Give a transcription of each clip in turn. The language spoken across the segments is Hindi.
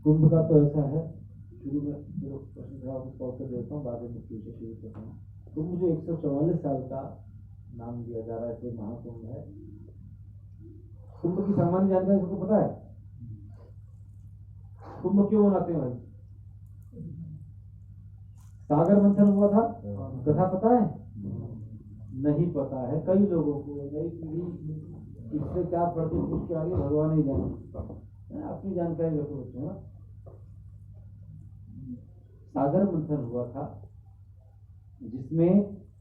कुंभ का तो ऐसा है, शुरू में प्रश्न था उसका उत्तर देता हूँ, बाद में पूछे शुरू करता हूँ। कुंभ जो 144 साल का नाम दिया जा रहा है कोई महाकुंभ है। कुंभ की सामान्य जानकारी सबको पता है? कुंभ क्यों मनाते हैं भाई? सागर मंथन हुआ था, कथा पता है? नहीं पता है कई लोगों को। नई पीढ़ी इससे क्या पढ़ते उसके आगे भगवान ही जाने, अपनी जानकारी रखो बच्चों। सागर मंथन हुआ था जिसमें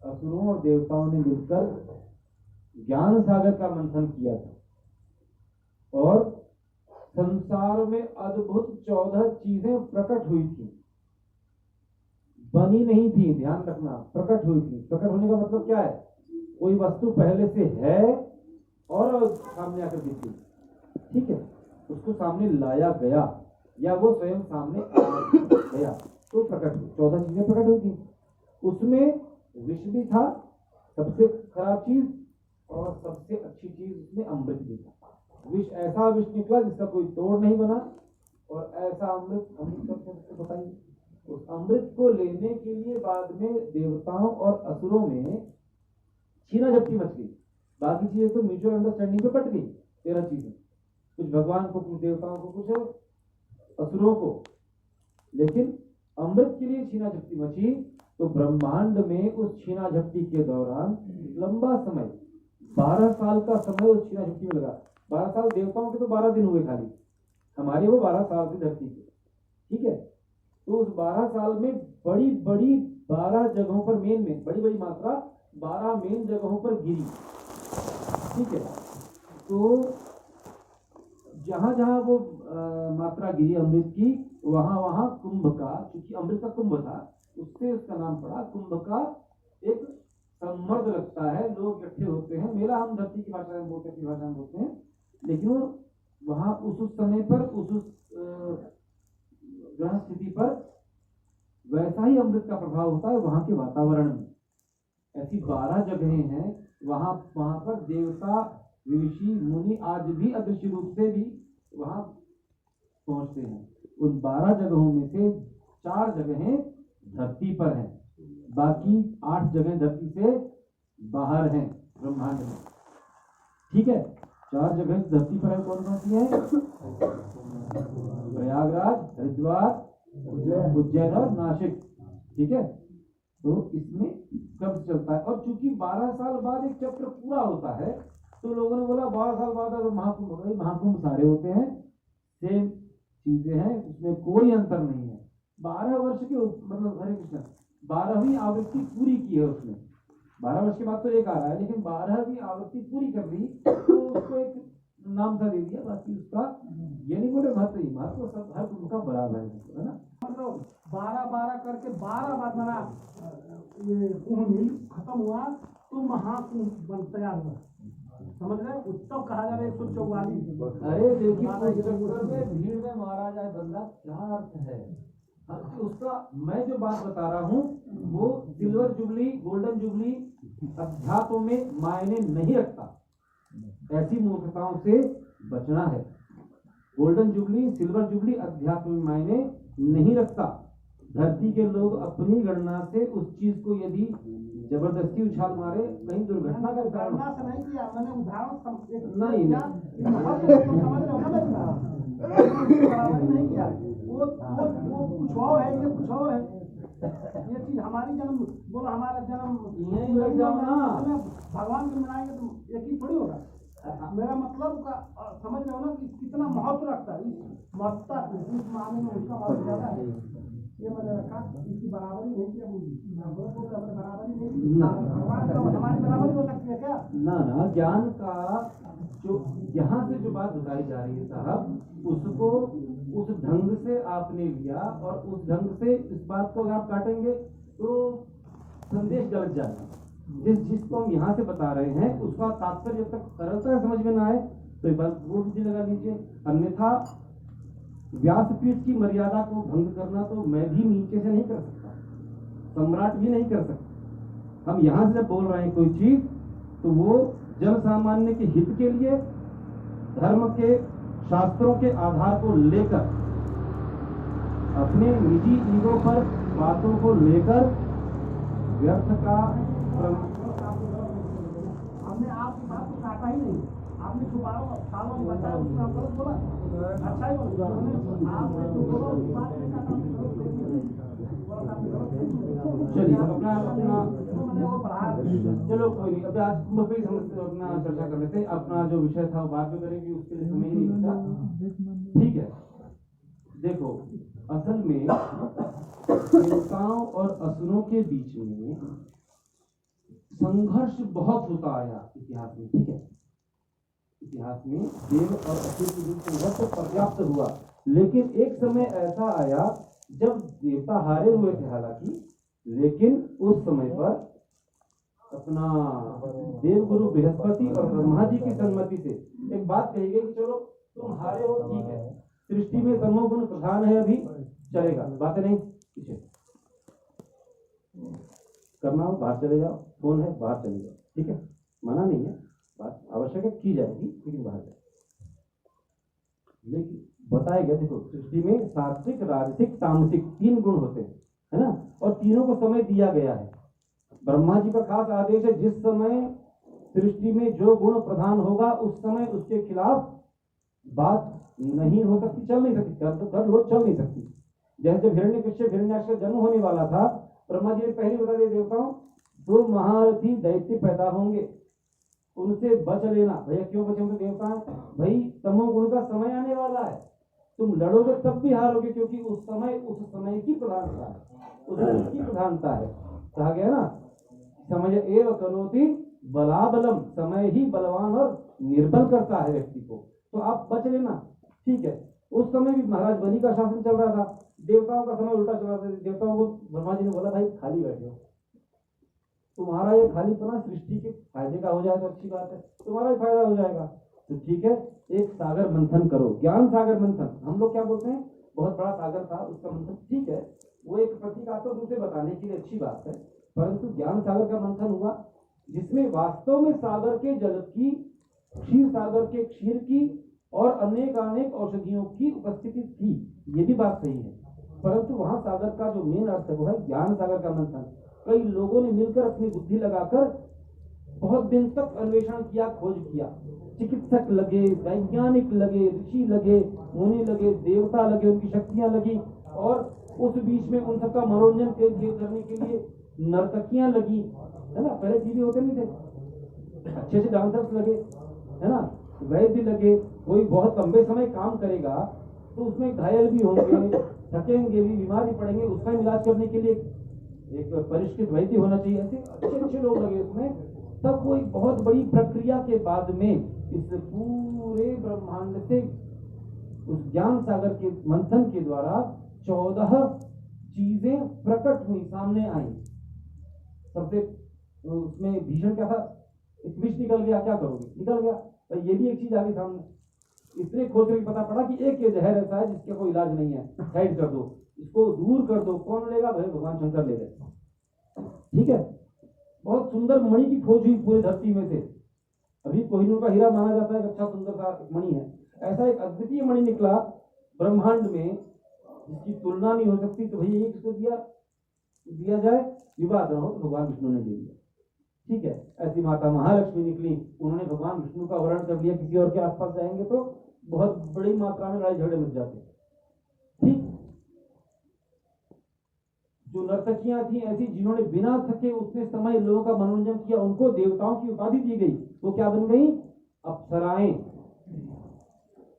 असुरों और देवताओं ने मिलकर ज्ञान सागर का मंथन किया था और संसार में अद्भुत 14 चीजें प्रकट हुई थी, बनी नहीं थी, ध्यान रखना, प्रकट हुई थी। प्रकट होने का मतलब क्या है? कोई वस्तु पहले से है और सामने आकर दिखी, ठीक है, उसको सामने लाया गया या वो स्वयं सामने आ गया तो प्रकट हुई। 14 चीजें प्रकट हुई थी, उसमें विष भी था सबसे खराब चीज, और सबसे अच्छी चीज उसमें अमृत भी था। विष ऐसा विष निकला जिसका कोई तोड़ नहीं बना, और ऐसा अमृत, सबसे बताइए। उस अमृत को लेने के लिए बाद में देवताओं और असुरों में छीना झपटी मच गई। बाकी चीजें तो म्यूचुअल अंडरस्टैंडिंग पे बट गई, 13 चीजें, कुछ भगवान को, कुछ देवताओं को, कुछ असुरों को, लेकिन अमृत के लिए छीना झपटी मची। तो ब्रह्मांड में उस छीना झपटी के दौरान लंबा समय, 12 साल का समय उस छीना झपटी में लगा। 12 साल देवताओं के तो 12 दिन हुए खाली, हमारे वो 12 साल की धरती के, ठीक है। तो उस 12 साल में बड़ी बड़ी 12 जगहों पर, मेन में बड़ी बड़ी मात्रा 12 मेन जगहों पर गिरी, ठीक है। तो जहां जहां वो मात्रा गिरी अमृत की, वहां वहां कुंभ का, क्योंकि अमृत का कुंभ था उससे उसका नाम पड़ा। कुंभ का एक सम्मर्द लगता है, लोग इकट्ठे होते हैं, मेला हम धरती की भाषा में बोलते हैं, की भाषा में बोलते हैं, लेकिन वो वहां उस समय पर उस ग्रह स्थिति पर वैसा ही अमृत का प्रभाव होता है वहां के वातावरण में। ऐसी 12 जगहें हैं, वहां पर देवता, ऋषि, मुनि आज भी अदृश्य रूप से भी वहां पहुंचते हैं। उन 12 जगहों में से 4 जगहें धरती पर हैं, बाकी 8 जगह धरती से बाहर हैं ब्रह्मांड में, ठीक है। 4 जगह धरती पर है, कौन कौन सी है? प्रयागराज, हरिद्वार, उज्जैन और नासिक, ठीक है। तो इसमें कब चलता है, और चूंकि 12 साल बाद एक चक्र पूरा होता है, तो लोगों ने बोला 12 साल बाद अगर महाकुंभ हो गई, महाकुंभ सारे होते हैं, सेम चीजें हैं, उसमें कोई अंतर नहीं है। 12 वर्ष के, मतलब हरे कृष्ण, 12वीं आवृत्ति पूरी की है उसने। 12 वर्ष के बाद तो एक आ रहा है, लेकिन 12वीं आवृत्ति पूरी कर दी तो उसको एक नाम सा दे दिया। बाकी उसका ये नहीं बोले महत्व ही, महत्व सब हर कुंभ का बराबर है ना। मतलब 12 करके 12 बार बना, ये कुंभ मिल खत्म हुआ तो महाकुंभ बन तैयार हुआ, समझ रहे? उत्सव कहा जा रहा है 144। अरे देखिए, भीड़ में मारा जाए बंदा, क्या अर्थ है उसका? मैं जो बात बता रहा हूँ वो सिल्वर जुबली, गोल्डन जुबली अध्यात्म में मायने नहीं रखता। ऐसी मूर्खताओं से बचना है। गोल्डन जुबली, सिल्वर जुबली अध्यात्म में मायने नहीं रखता। धरती के लोग अपनी गणना से उस चीज को यदि जबरदस्ती उछाल मारे, कहीं दुर्घटना का कारण नहीं किया, मैंने उदाहरण नहीं नहीं किया। वो कुछ और है, ये कुछ और है। ये चीज हमारी जन्म, बोला हमारा जन्म यही लग जाओ ना, भगवान को मिलाएंगे तो एक ही थोड़ी होगा। मेरा मतलब का समझ रहे हो ना कि कितना महत्व रखता है, इस महत्ता इस मामले में उसका महत्व ज्यादा है। ये मैंने रखा, इसकी बराबरी नहीं किया, बराबरी नहीं, भगवान का हमारी बराबरी हो सकती है क्या? ना, ज्ञान का जो यहाँ से जो बात बताई जा रही है साहब, उसको उस ढंग से आपने लिया, और उस ढंग से इस बात को अगर आप काटेंगे तो संदेश गलत जाएगा। जिसको हम यहाँ से बता रहे हैं उसका तात्पर्य जब तक सरलता समझ में ना आए तो एक बार बोर्ड बुद्धि लगा लीजिए, अन्यथा व्यासपीठ की मर्यादा को भंग करना तो मैं भी नीचे से नहीं कर सकता, सम्राट भी नहीं कर सकता। हम यहाँ से जब बोल रहे हैं कोई चीज, तो वो जन सामान्य के हित के लिए, धर्म के शास्त्रों के आधार को लेकर अपने निजी ईगो पर बातों को लेकर व्यर्थ का हमने आपकी बात को काटा ही नहीं, आपने छुपाया सालों में बताया, उसमें आप गलत बोला, अच्छा ही बोला। आपने जो बोला उस बात में काटा, चलिए अपना अपना मैंने वो पढ़ा। चलो कोई नहीं, अभी आज कुंभ पे अपना चर्चा कर लेते हैं। अपना जो विषय था वो बाद में करेंगे, उसके लिए समय ही नहीं बचा। ठीक है, देखो असल में देवताओं और असुरों के बीच में संघर्ष बहुत होता आया इतिहास में। ठीक है, इतिहास में देव और असुर के बीच संघर्ष पर्याप्त हुआ, लेकिन एक समय ऐसा आया जब देवता हारे हुए थे हालांकि, लेकिन उस समय पर अपना देवगुरु बृहस्पति और ब्रह्मा जी की सम्मति से एक बात कही गई कि चलो तुम हारे हो, ठीक है, सृष्टि में तमोगुण प्रधान है, अभी चलेगा, बातें नहीं, पीछे करना हो बाहर चले जाओ, फोन है बाहर चले जाओ, ठीक है, मना नहीं है, बात आवश्यक है की जाएगी, लेकिन बाहर जाए। लेकिन बताया गया, देखो सृष्टि में सात्विक राजसिक तामसिक 3 गुण होते हैं, है ना, और तीनों को समय दिया गया है। ब्रह्मा जी का खास आदेश है, जिस समय सृष्टि में जो गुण प्रधान होगा उस समय उसके खिलाफ बात नहीं हो सकती, चल नहीं सकती, कर तो कर लो, चल नहीं सकती। जैसे जब हिरण्यकश्यप हिरण्याक्ष का जन्म होने वाला था, ब्रह्मा जी ने पहले बता दिया देवताओं 2 महारथी दैत्य पैदा होंगे, उनसे बच लेना। भैया क्यों बचेंगे देवता, भाई तमोगुण का समय आने वाला है, तुम लड़ोगे तब भी हारोगे, क्योंकि उस समय की प्रधानता है, उसकी प्रधानता है। कहा गया ना, समय एव करोति बलाबलम, समय ही बलवान और निर्बल करता है व्यक्ति को, तो आप बच लेना। ठीक है, उस समय भी महाराज बलि का शासन चल रहा था, देवताओं का समय उल्टा चल रहा था। देवताओं को ब्रह्मा जी ने बोला भाई खाली बैठो, तुम्हारा ये खालीपना सृष्टि के फायदे का हो जाए तो अच्छी बात है, तुम्हारा ही फायदा हो जाएगा, तो ठीक है, एक सागर मंथन करो, ज्ञान सागर मंथन। हम लोग क्या बोलते हैं, बहुत बड़ा सागर था उसका मंथन, ठीक है, वो एक प्रतीकात्मक रूप से बताने के लिए अच्छी बात है, परंतु ज्ञान सागर का मंथन हुआ जिसमें वास्तव में सागर के जल की, क्षीर सागर के क्षीर की और अनेक औषधियों की उपस्थिति थी, ये भी बात सही है, परंतु वहां सागर का जो मेन अर्थ है वो है ज्ञान सागर का मंथन। कई लोगों ने मिलकर अपनी बुद्धि लगाकर बहुत दिन तक अन्वेषण किया, खोज किया, चिकित्सक लगे, वैज्ञानिक लगे, ऋषि लगे, मुनि लगे, देवता लगे, उनकी शक्तियां लगी, और उस बीच में उन सबका मनोरंजन करने के लिए नर्तकियां लगी, है ना, पहले टीवी होते नहीं थे, अच्छे से डांसर्स लगे, है ना, वैद्य लगे, कोई बहुत लंबे समय काम करेगा तो उसमें घायल भी होंगे, थकेंगे भी, बीमारी पड़ेंगे, उसका इलाज करने के लिए एक परिष्कृत वैद्य होना चाहिए, ऐसे अच्छे अच्छे लोग लगे उसमें। तब वो एक बहुत बड़ी प्रक्रिया के बाद में इस पूरे ब्रह्मांड से उस ज्ञान सागर के मंथन के द्वारा 14 चीजें प्रकट हुई, सामने आई। सबसे उसमें भीषण क्या था, एक विष निकल गया, क्या करोगे, निकल गया, तो ये भी एक चीज आ गई सामने। इतने खोज करके पता पड़ा कि एक ये जहर ऐसा है जिसका कोई इलाज नहीं है, साइड कर दो, इसको दूर कर दो, कौन लेगा, भाई भगवान शंकर ले गए। ठीक है, बहुत सुंदर मणि की खोज हुई पूरी धरती में से, अभी कोहिनूर का हीरा माना जाता है, अच्छा सुंदर सा मणि है, ऐसा एक अद्वितीय मणि निकला ब्रह्मांड में जिसकी तुलना नहीं हो सकती। तो भैया ये किसको दिया जाए, विवाद न हो तो भगवान विष्णु ने दे दिया। ठीक है, ऐसी माता महालक्ष्मी निकली, उन्होंने भगवान विष्णु का वर्ण कर लिया, किसी और के आसपास जाएंगे तो बहुत बड़ी मात्रा में लड़ाई झगड़े मच जाते। ठीक, जो नर्तकियां थी ऐसी जिन्होंने बिना थके उतने समय लोगों का मनोरंजन किया, उनको देवताओं की उपाधि दी गई, वो क्या बन गई, अप्सराएं।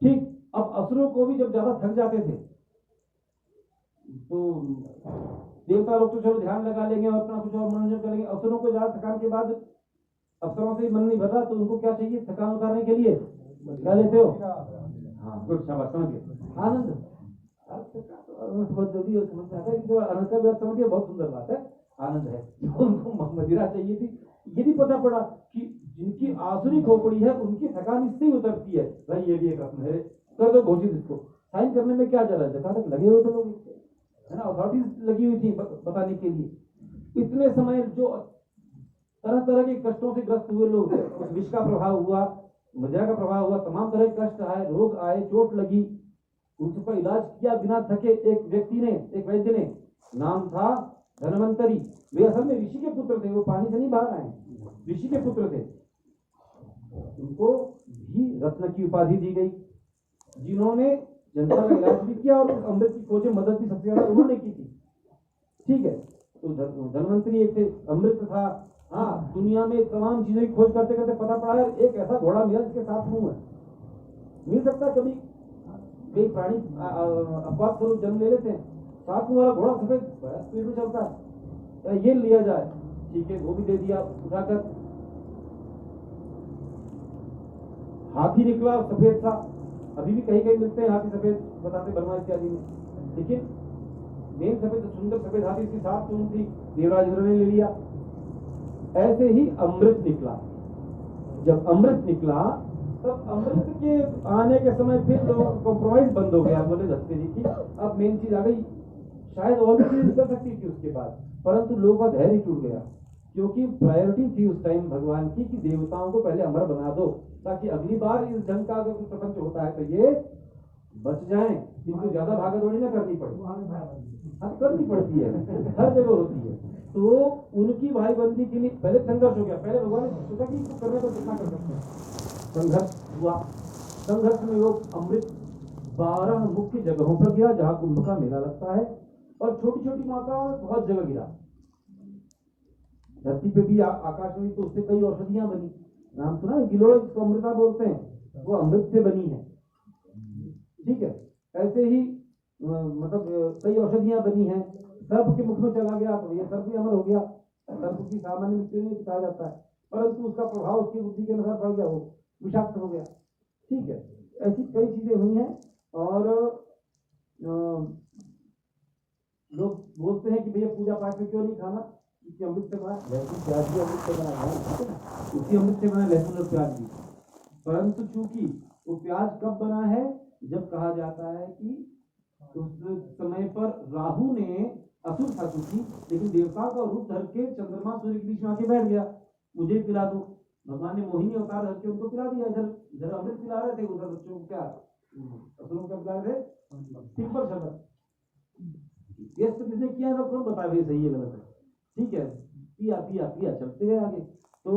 ठीक, अब असुरों को भी जब ज्यादा थक जाते थे तो देवता लोग तो चलो ध्यान लगा लेंगे और अपना कुछ और मनोरंजन करेंगे, असुरों को ज्यादा थकान के बाद अफसरों से मन नहीं भर रहा, तो उनको क्या चाहिए, थकान उतारने के लिए क्या लेते हो, हाँ गुड, शाबाश, समझ गए, आनंद। बहुत जल्दी समझ में आता है कि जो आनंद का व्यर्थ समझिए, बहुत सुंदर बात है, आनंद है। उनको मदिरा चाहिए थी, ये भी पता पड़ा कि जिनकी आसुरी खोपड़ी है उनकी थकान इससे ही उतरती है। भाई ये भी एक रस्म है, कर दो घोषित, इसको साइन करने में क्या जा रहा है, जहाँ तक लगे हुए थे लोग, है ना, अथॉरिटीज लगी हुई थी बताने के लिए। इतने समय जो तरह तरह के कष्टों से ग्रस्त हुए लोग, उस विष का प्रभाव हुआ, मदिरा का प्रभाव हुआ, तमाम तरह के कष्ट आए, रोग आए, चोट लगी, उसका इलाज किया बिना थके एक व्यक्ति ने, एक वैद्य ने, नाम था धन्वंतरी। वे असल में ऋषि के पुत्र थे, वो पानी से नहीं बाहर आए, ऋषि के पुत्र थे। उनको भी रत्न की उपाधि दी गई, जिन्होंने जनता का इलाज भी किया और उस अमृत की खोज में मदद भी सबसे ज्यादा उन्होंने की थी। ठीक है, तो धन्वंतरी एक थे, अमृत था। हाँ, दुनिया में तमाम चीजों की खोज करते करते पता पड़ा है एक ऐसा घोड़ा मिला जिसके 7 मुंह है। मिल सकता है कभी कई प्राणी अपवाद स्वरूप जन्म ले लेते हैं, 7 मुंह वाला घोड़ा सफेद बड़ा स्पीड में चलता है, ये लिया जाए। ठीक है, वो भी दे दिया उठाकर। हाथी निकला सफेद था, अभी भी कहीं कहीं मिलते हैं हाथी सफेद, बताते बर्मा इत्यादि में, लेकिन मेन सफेद सुंदर सफेद हाथी इसकी 7 सूंड थी, देवराज इंद्र ने ले लिया। ऐसे ही अमृत निकला। जब अमृत निकला तब अमृत के आने के समय फिर कॉम्प्रोमाइज बंद हो गया। बोले दत्ते जी की अब मेन चीज आ गई, शायद और भी चीज निकल सकती थी उसके बाद, परंतु लोगों का धैर्य टूट गया, क्योंकि प्रायोरिटी थी उस टाइम भगवान की कि देवताओं को पहले अमर बना दो, ताकि अगली बार इस ढंग का अगर कुछ प्रपंच होता है तो ये बच जाएं, इनको ज्यादा भागदौड़ी ना करनी पड़े। अब करनी पड़ती है, हर जगह होती है। तो उनकी भाईबंदी के लिए पहले संघर्ष हो गया। पहले भगवान ने सोचा कि इसको करने को कितना कर सकते हैं, संघर्ष हुआ। संघर्ष में वो अमृत 12 मुख्य जगहों पर गिरा जहां कुंभ का मेला लगता है, और छोटी छोटी मात्राओं में बहुत जगह गिरा। धरती पे भी आकाश में भी, तो उससे कई औषधियां बनी। नाम सुना है गिलोय, जिसको अमृता बोलते हैं, वो अमृत से बनी है। ठीक है, ऐसे ही मतलब कई औषधियां बनी हैं। सर्प के मुख में चला गया तो ये सर्प भी अमर हो गया। सर्प की सामान्य मृत्यु नहीं कहा जाता है, परंतु उसका प्रभाव उसकी बुद्धि के अनुसार पड़ गया, वो विषाक्त हो गया। ठीक है, ऐसी कई चीजें हुई हैं। और लोग बोलते हैं कि भैया पूजा पाठ में क्यों नहीं खाना, क्योंकि अमृत से बना लहसुन प्याज भी अमृत से बना है, उसी अमृत से बना लहसुन और प्याज भी। परंतु चूंकि वो प्याज कब बना है, जब कहा जाता है कि उस समय पर राहु ने, असुर था चूंकि, लेकिन देवता का रूप धर के चंद्रमा सूर्य के बीच में आके बैठ गया, मुझे पिला दो। भगवान ने मोहिनी अवतार धर के उनको पिला दिया। इधर इधर अमृत पिला रहे थे, उधर बच्चों को क्या असुरों को पिला रहे थे, सिंपल शब्द। ये तो किसने किया है, कौन बताया भाई सही है गलत है। ठीक है, पिया पिया पिया, चलते गए आगे। तो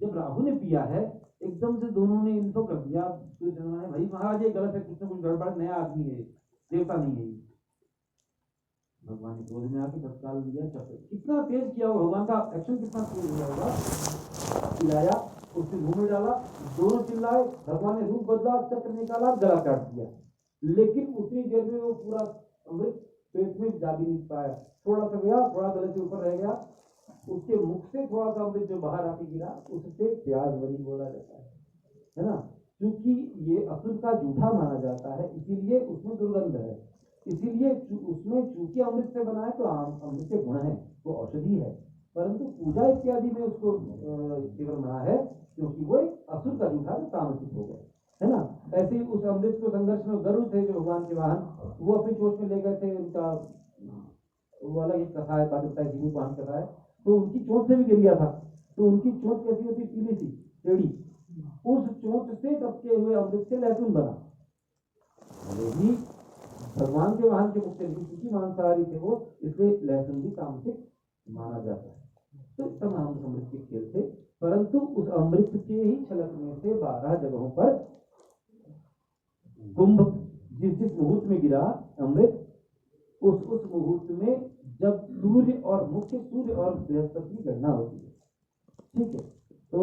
जब राहु ने पिया है, एकदम से दोनों ने इनको कर दिया, तो चंद्रमा ने, भाई महाराज ये गलत है, कुछ ना कुछ गड़बड़, नया आदमी है, देवता नहीं है। भगवान ने क्रोध में आके तत्काल दिया चक्र। कितना तेज किया होगा भगवान का एक्शन, कितना तेज हुआ होगा। पिलाया, उससे मुंह में डाला, दोनों चिल्लाए, भगवान ने रूप बदला, चक्र निकाला, गला काट दिया। लेकिन उतनी देर में वो पूरा अमृत पेट में जा भी नहीं पाया, थोड़ा सा गया, थोड़ा गले से ऊपर रह गया। उसके मुख से थोड़ा सा अमृत जो बाहर आके गिरा, उससे प्याज बनी बोला जाता है ना। क्योंकि ये असुर का जूठा माना जाता है, इसीलिए उसमें दुर्गंध है। इसीलिए उसमें चूंकि अमृत से बना है तो अमृत के गुण है, वो औषधि है, परंतु पूजा इत्यादि में उसको केवल मना है, क्योंकि वो एक असुर का जूठा तामसिक हो गया, है ना। ऐसे ही उस अमृत को संघर्ष में गरुड़ थे जो भगवान के वाहन, वो अपनी चोट में ले गए थे। उनका वो अलग एक कथा है, जीवु पान कथा है। तो उनकी चोट से भी गिर गया था, तो उनकी चोट कैसी होती, पीली सी टेढ़ी, उस चोट से टपके हुए अमृत से लहसुन बना। ही भगवान के वाहन के मुख्य, क्योंकि मांसाहारी थे वो, इसलिए लहसुन भी तामसिक माना जाता है। तो तमाम अमृत के खेल थे, परंतु उस अमृत के ही छलकने से 12 जगहों पर कुंभ जिस जिस मुहूर्त में गिरा अमृत, उस मुहूर्त में जब सूर्य और मुख्य सूर्य और बृहस्पति की गणना होती है। ठीक है, तो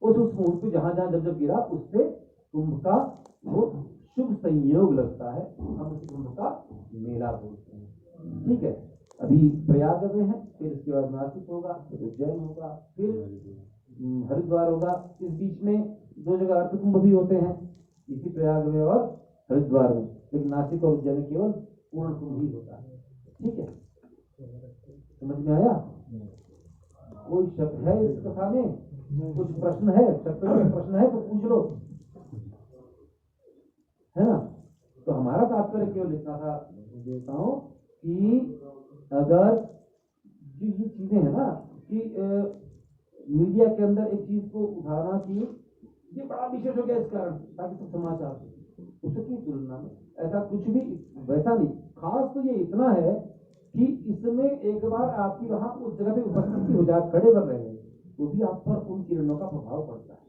उस मुहूर्त में जहां जहां जब गिरा, उससे कुंभ का वो शुभ संयोग लगता है, हम उस कुंभ का मेला बोलते हैं। ठीक है, अभी प्रयाग में है, फिर इसके बाद नासिक होगा, फिर उज्जैन होगा, फिर हरिद्वार होगा। इस बीच में 2 जगह अर्थ कुंभ भी होते हैं, इसी प्रयाग में और हरिद्वार में, लेकिन नासिक और उज्जैन केवल पूर्ण कुंभ ही होता है। ठीक है, समझ में आया? कोई शक है इस कथा में? कुछ प्रश्न है? प्रश्न है तो पूछ लो, है ना। तो हमारा तात्पर्य केवल इतना था देवताओं कि अगर ये चीजें है ना कि मीडिया के अंदर एक चीज को उठाना कि ये बड़ा विशेष हो गया इस कारण, ताकि सब समाचार उसकी तुलना में ऐसा कुछ भी वैसा नहीं। खास तो ये इतना है कि इसमें एक बार आपकी वहां उस जगह पे उपस्थिति हो जाए, खड़े बन रहे हैं, तो भी आप पर उन किरणों का प्रभाव पड़ता है,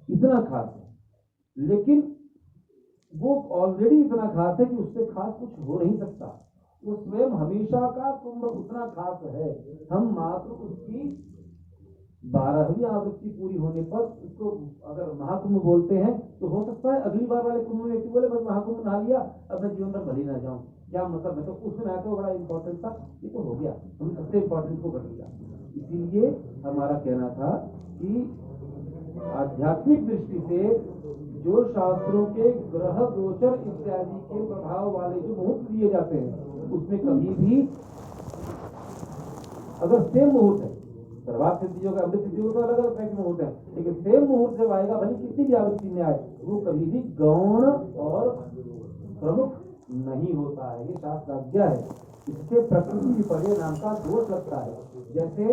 इतना खास है। लेकिन वो ऑलरेडी इतना खास है कि उससे खास कुछ हो नहीं सकता। वो स्वयं हमेशा का कुंभ उतना खास है, हम मात्र उसकी 12वीं आवृत्ति पूरी होने पर उसको अगर महाकुंभ बोलते हैं, तो हो सकता है अगली बार वाले कुंभ में व्यक्ति बोले बस महाकुंभ नहा लिया, अब मैं जीवन भर भले ना जाऊं, क्या मतलब है। तो उसमें आया तो बड़ा इंपॉर्टेंट था, ये तो हो गया, हम सबसे इंपॉर्टेंट को कर लिया। इसीलिए हमारा कहना था कि आध्यात्मिक दृष्टि से जो शास्त्रों के ग्रह गोचर इत्यादि के प्रभाव वाले जो मुहूर्त दिए जाते हैं, उसमें कभी भी अगर सेम मुहूर्त है, सर्वार्थ सिद्धियों का अमृत सिद्धियों का अलग अलग तरह के मुहूर्त है, लेकिन सेम मुहूर्त जब आएगा, भले कितनी भी आवृत्ति में आए, वो कभी भी गौण और प्रमुख नहीं होता है। ये शास्त्राज्ञा है। इससे प्रकृति विपर्य नाम का दोष लगता है। जैसे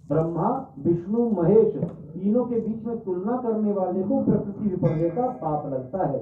ब्रह्मा विष्णु महेश तीनों के बीच में तुलना करने वाले को प्रकृति विपर्य का पाप लगता है।